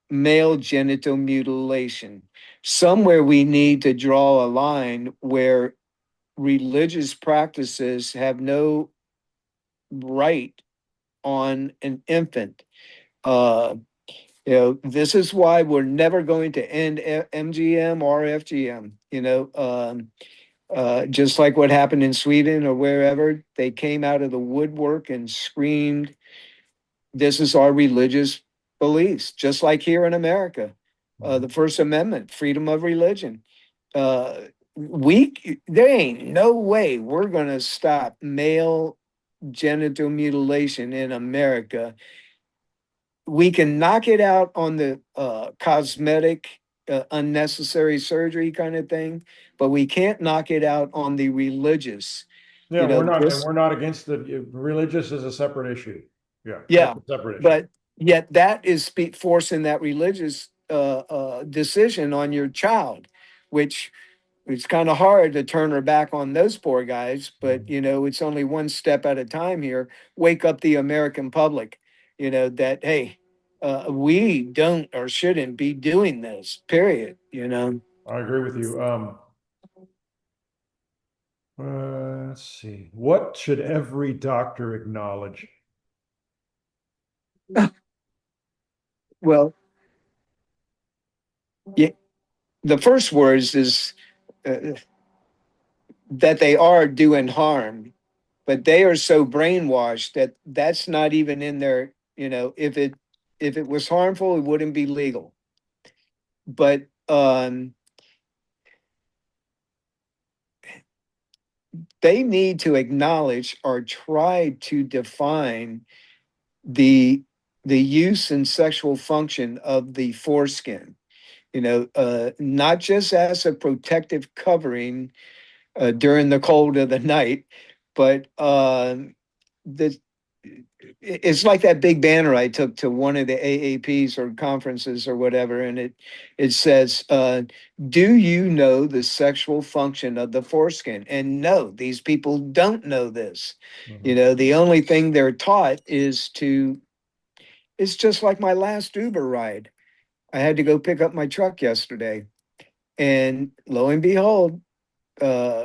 male genital mutilation. Somewhere we need to draw a line where religious practices have no right on an infant. Uh, this is why we're never going to end MGM or FGM. Just like what happened in Sweden or wherever, they came out of the woodwork and screamed, "This is our religious beliefs." Just like here in America, the First Amendment, freedom of religion. Uh, there ain't no way we're going to stop male genital mutilation in America. We can knock it out on the cosmetic, unnecessary surgery kind of thing, but we can't knock it out on the religious. Yeah, You know, we're this, not against the religious is a separate issue. Yeah, that's yeah, a separate issue. but yet that is forcing that religious decision on your child, which it's kind of hard to turn her back on those poor guys, but it's only one step at a time here. Wake up the American public, that hey, we don't or shouldn't be doing this, period. I agree with you. Let's see. What should every doctor acknowledge? Well, yeah, the first words is uh, that they are doing harm, but they are so brainwashed that that's not even in their, if it was harmful, it wouldn't be legal. But they need to acknowledge or try to define the the use and sexual function of the foreskin. Not just as a protective covering during the cold of the night, but the it's like that big banner I took to one of the AAPs or conferences or whatever, and it says, "Do you know the sexual function of the foreskin?" And no, these people don't know this. The only thing they're taught is to. It's just like my last Uber ride. I had to go pick up my truck yesterday, and lo and behold,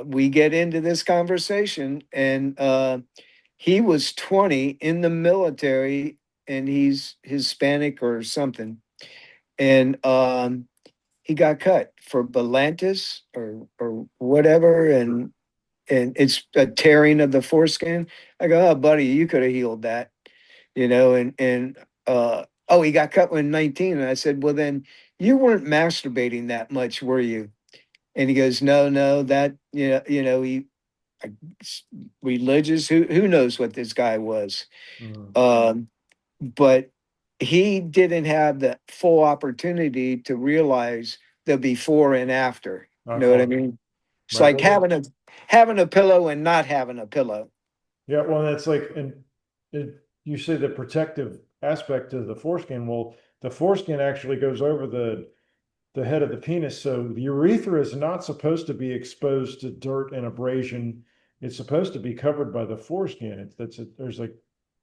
we get into this conversation, and he was 20 in the military, and he's Hispanic or something. And he got cut for Belantis or whatever, and it's a tearing of the foreskin. I go, oh, buddy, you could have healed that, oh, he got cut when 19. And I said, well, then you weren't masturbating that much, were you? And he goes, no, no, that, he religious. Who knows what this guy was? Mhm. But he didn't have the full opportunity to realize the before and after. You Not know what I quite. mean? It's Right. like Well, having a pillow and not having a pillow. yeah. Well, that's like, and you say the protective aspect of the foreskin. Well, the foreskin actually goes over the head of the penis. So the urethra is not supposed to be exposed to dirt and abrasion. It's supposed to be covered by the foreskin. There's like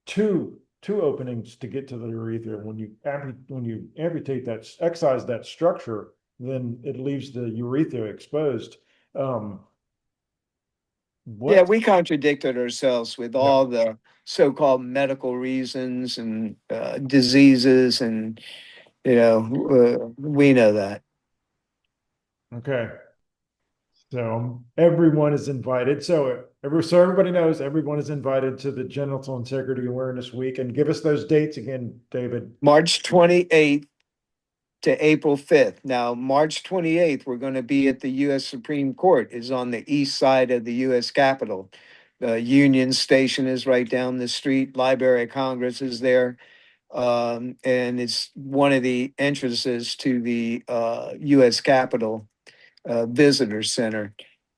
two openings to get to the urethra. When you amputate that, excise that structure, then it leaves the urethra exposed. Um, Yeah, what? we contradicted ourselves with Yeah. all the so-called medical reasons and diseases, and we know that. Okay. So everyone is invited. So everybody knows everyone is invited to the Genital Integrity Awareness Week. And give us those dates again, David. March 28th to April 5th. Now, March 28th, we're going to be at the U.S. Supreme Court, is on the east side of the U.S. Capitol. The Union Station is right down the street. Library of Congress is there. And it's one of the entrances to the U.S. Capitol Visitor Center.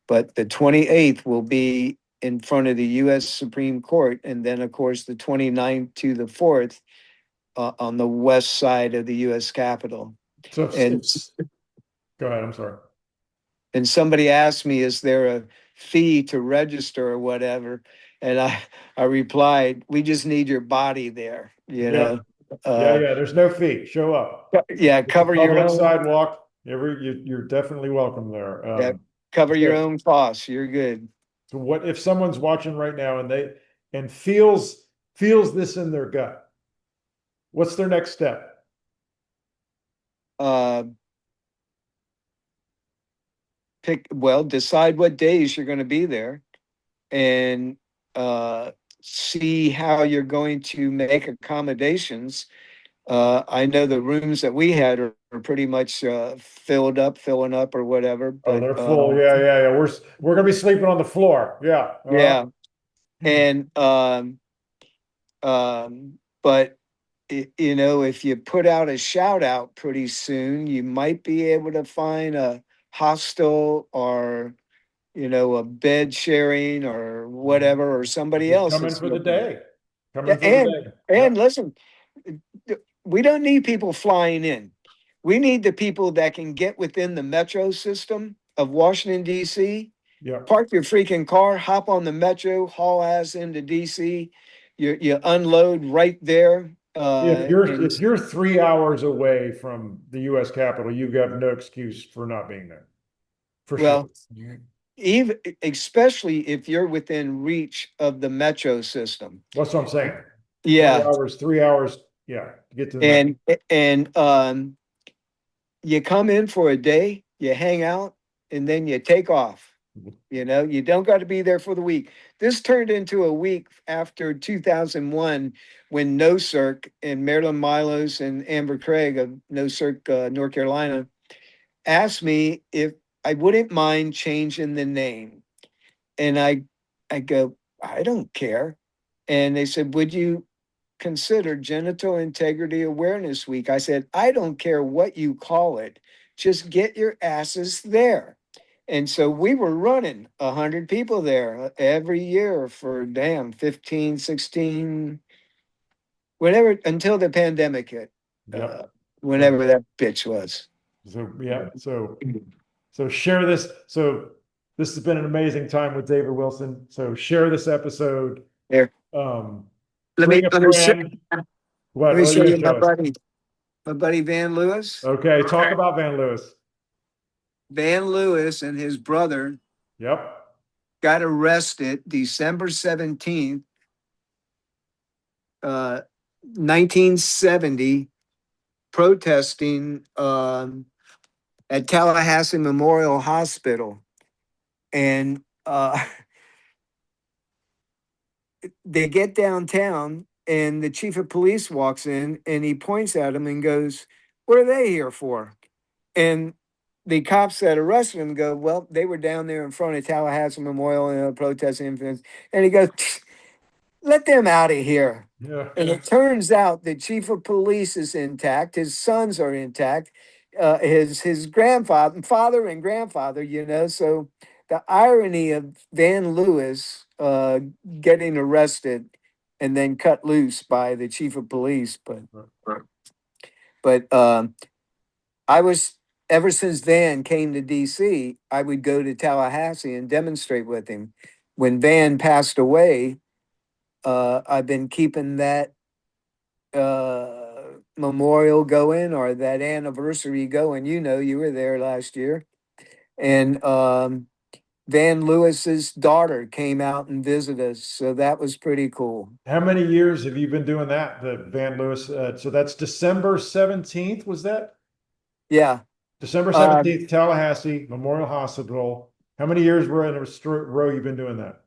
But the 28th will be in front of the U.S. Supreme Court. And then, of course, the 29th to the 4th on the west side of the U.S. Capitol. So And go ahead. I'm sorry. and somebody asked me, is there a fee to register or whatever? And I replied, we just need your body there, Yeah. Yeah. There's no fee. Show up. Yeah, It's a cover your public own. sidewalk. You're definitely welcome there. Yeah, cover your So, own costs. You're good. so what if someone's watching right now and feels this in their gut? What's their next step? Uh, decide what days you're going to be there, and see how you're going to make accommodations. I know the rooms that we had are pretty much filling up or whatever, Oh, but they're full. Yeah. We're gonna be sleeping on the floor. Yeah. yeah. Hmm. And but if you put out a shout out pretty soon, you might be able to find a hostel, or a bed sharing or whatever, or somebody Just else come in that's for the looking. day. Come Yeah, in for the day. and Yep. listen, we don't need people flying in. We need the people that can get within the metro system of Washington, D.C., Yep. park your freaking car, hop on the metro, haul ass into DC. You unload right there. And If you're 3 hours away from the U.S. Capitol, you've got no excuse for not being there. For sure. well, even especially if you're within reach of the metro system. That's what I'm saying. Three Yeah, hours, 3 hours. Yeah, to get to the metro. and you come in for a day, you hang out, and then you take off. You don't got to be there for the week. This turned into a week after 2001, when No Circ and Marilyn Milos and Amber Craig of No Circ, North Carolina, asked me if I wouldn't mind changing the name. And I go, I don't care. And they said, would you consider Genital Integrity Awareness Week? I said, I don't care what you call it. Just get your asses there. And so we were running 100 people there every year for 15, 16, whenever, until the pandemic hit, Yep. So whenever that bitch was. yeah. So share this. So this has been an amazing time with David Wilson. So share this episode. There. Um, Let bring me a let me show, friend. let What me are you show gonna you show us? my buddy Van Lewis. Okay, talk about Van Lewis. Van Lewis and his brother Yep. got arrested December 17th, 1970, protesting at Tallahassee Memorial Hospital. And they get downtown, and the chief of police walks in and he points at him and goes, what are they here for? And the cops that arrested him go, well, they were down there in front of Tallahassee Memorial, protesting infants. And he goes, let them out of here. Yeah. And it turns out the chief of police is intact. His sons are intact. His grandfather, father, and grandfather. So the irony of Van Lewis getting arrested and then cut loose by the chief of police. Right. But I was, ever since Van came to DC, I would go to Tallahassee and demonstrate with him. When Van passed away, I've been keeping that memorial going, or that anniversary going. You know, you were there last year. And Van Lewis's daughter came out and visited us. So that was pretty cool. How many years have you been doing that? The Van Lewis, so that's December 17th, was that? Yeah. December Um, 17th, Tallahassee Memorial Hospital. How many years were in a row you've been doing that?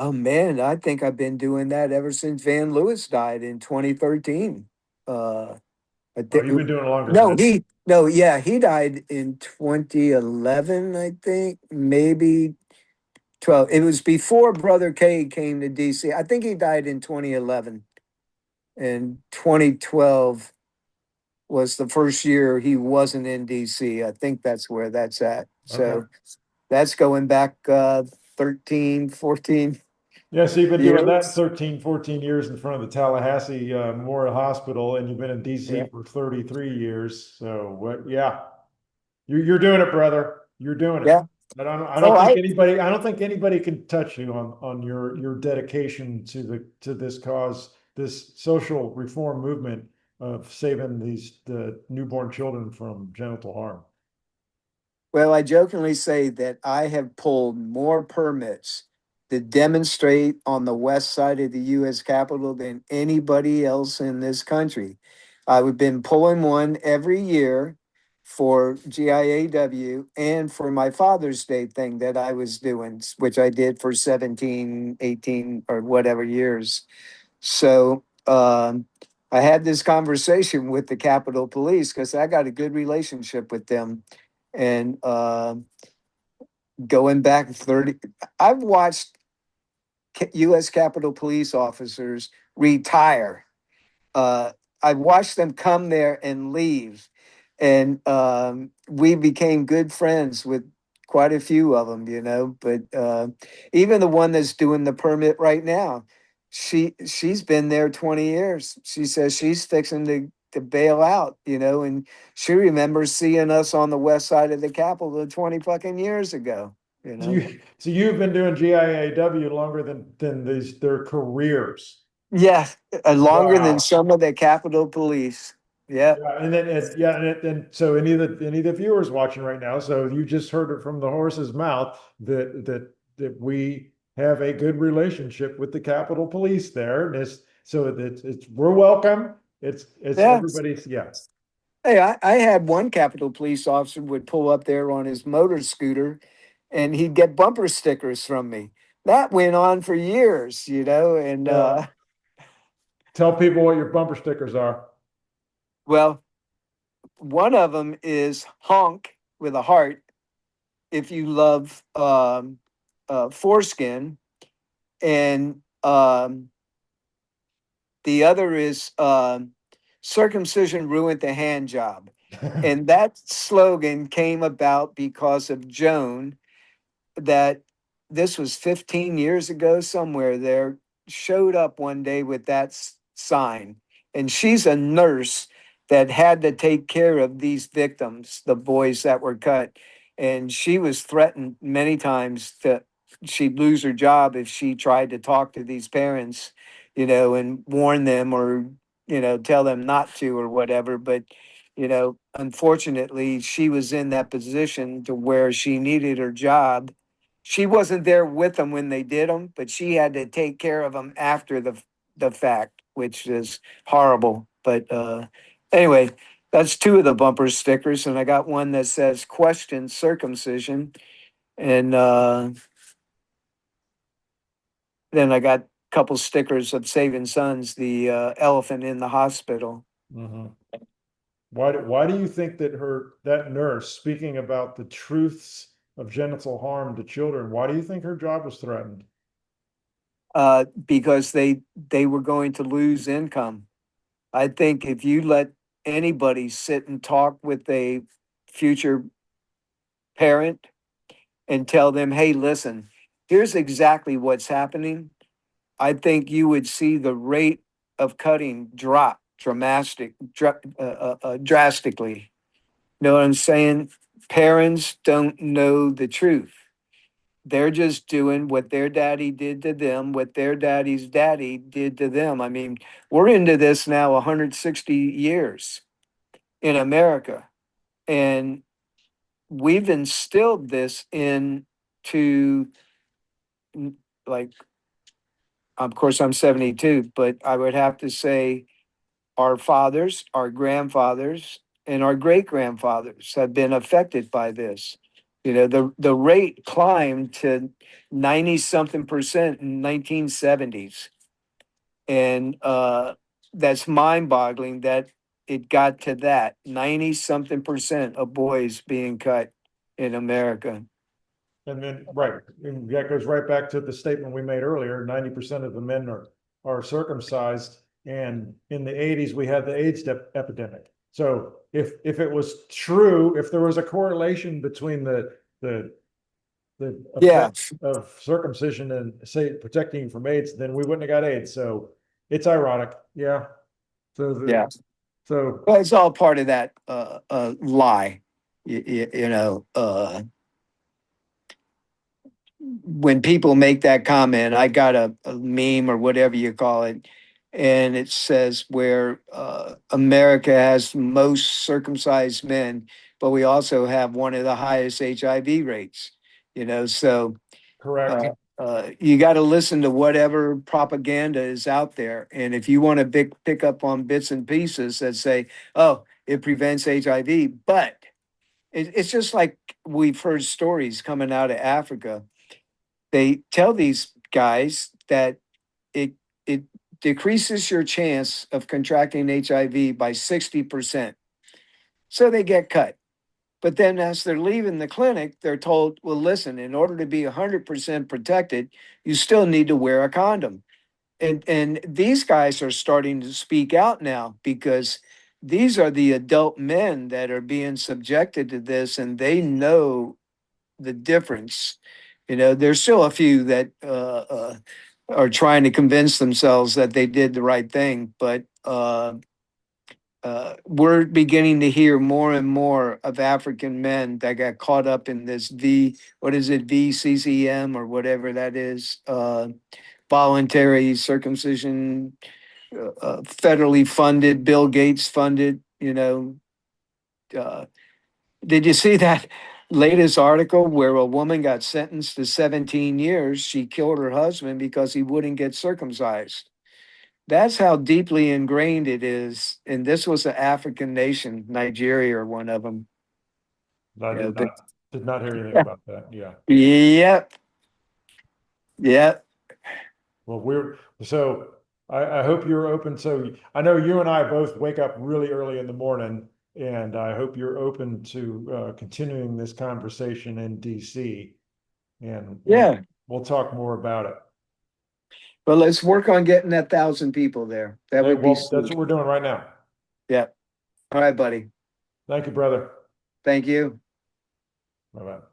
oh man, I think I've been doing that ever since Van Lewis died in 2013. Uh, I Oh, think you've been doing it longer than no, that. he died in 2011, I think, maybe 12. It was before Brother K came to DC. I think he died in 2011, and 2012 was the first year he wasn't in DC. I think that's where that's at. Okay. So that's going back 13, 14 Yeah, so you've been doing that years. 13, 14 years in front of the Tallahassee Memorial Hospital, and you've been in DC Yeah. for 33 years. So, what? Yeah, you're doing it, brother. You're doing it. Yeah. I Oh, don't think anybody I don't think anybody can touch you on your dedication to this cause, this social reform movement of saving the newborn children from genital harm. well, I jokingly say that I have pulled more permits to demonstrate on the west side of the US Capitol than anybody else in this country. I've been pulling one every year for GIAW and for my Father's Day thing that I was doing, which I did for 17, 18, or whatever years. So I had this conversation with the Capitol Police because I got a good relationship with them. And going back 30, I've watched U.S. Capitol Police officers retire. uh, I watched them come there and leave, and we became good friends with quite a few of them, you know. But even the one that's doing the permit right now, she's been there 20 years. She says she's fixing to bail out, you know, and she remembers seeing us on the west side of the Capitol 20 fucking years ago, you know. So you've been doing GIAW longer than their careers. Yeah, longer than Wow. some of the Capitol Police. Yeah. Yeah, and then and so any of the viewers watching right now, so you just heard it from the horse's mouth that we have a good relationship with the Capitol Police there. And it's we're welcome. It's Yeah. everybody's, yeah. Hey, I had one Capitol Police officer would pull up there on his motor scooter and he'd get bumper stickers from me. That went on for years, you know, and Well, tell people what your bumper stickers are. well, one of them is honk with a heart if you love foreskin, and the other is circumcision ruined the hand job. And that slogan came about because of Joan, that this was 15 years ago somewhere there, showed up one day with that sign. And she's a nurse that had to take care of these victims, the boys that were cut. And she was threatened many times that she'd lose her job if she tried to talk to these parents, you know, and warn them, or, you know, tell them not to or whatever. But you know, unfortunately, she was in that position to where she needed her job. She wasn't there with them when they did them, but she had to take care of them after the fact, which is horrible. But anyway, that's two of the bumper stickers, and I got one that says "Question Circumcision," and then I got a couple stickers of Saving Sons, the elephant in the hospital. Mhm. Why do you think that nurse, speaking about the truths of genital harm to children, why do you think her job was threatened? Because they were going to lose income. I think if you let anybody sit and talk with a future parent and tell them, hey, listen, here's exactly what's happening. I think you would see the rate of cutting drop drastically. Know what I'm saying? Parents don't know the truth. They're just doing what their daddy did to them, what their daddy's daddy did to them. I mean, we're into this now 160 years in America, and we've instilled this into, like, of course, I'm 72, but I would have to say our fathers, our grandfathers, and our great grandfathers have been affected by this. You know, the rate climbed to 90 something percent in 1970s. And that's mind boggling that it got to that 90 something percent of boys being cut in America. And then, right, and that goes right back to the statement we made earlier, 90% of the men are circumcised. And in the 80s, we had the AIDS epidemic. So if it was true, if there was a correlation between the Yeah, effect of circumcision and say protecting you from AIDS, then we wouldn't have got AIDS. So it's ironic. Yeah. So yeah. so Well, it's all part of that lie. When people make that comment, I got a meme or whatever you call it, and it says where America has most circumcised men, but we also have one of the highest HIV rates. So correct. you got to listen to whatever propaganda is out there, and if you want to pick up on bits and pieces that say, "Oh, it prevents HIV," but it's just like we've heard stories coming out of Africa. They tell these guys that it it decreases your chance of contracting HIV by 60%. So they get cut. But then as they're leaving the clinic, they're told, well, listen, in order to be 100% protected, you still need to wear a condom. And these guys are starting to speak out now because these are the adult men that are being subjected to this, and they know the difference. There's still a few that are trying to convince themselves that they did the right thing, but we're beginning to hear more and more of African men that got caught up in this what is it, VCCM or whatever that is, voluntary circumcision, federally funded, Bill Gates funded. Uh, did you see that latest article where a woman got sentenced to 17 years? She killed her husband because he wouldn't get circumcised. That's how deeply ingrained it is. And this was an African nation, Nigeria, or one of them. I Yeah, did not hear anything about that. Yeah. yep, yep, Well, so I hope you're open. So I know you and I both wake up really early in the morning, and I hope you're open to continuing this conversation in DC, and yeah. we'll talk more about it. But let's work on getting that 1,000 people there. That Hey, would be well, that's sweet. what we're doing right now. Yeah. All right, buddy. Thank you, brother. Thank you. Bye bye.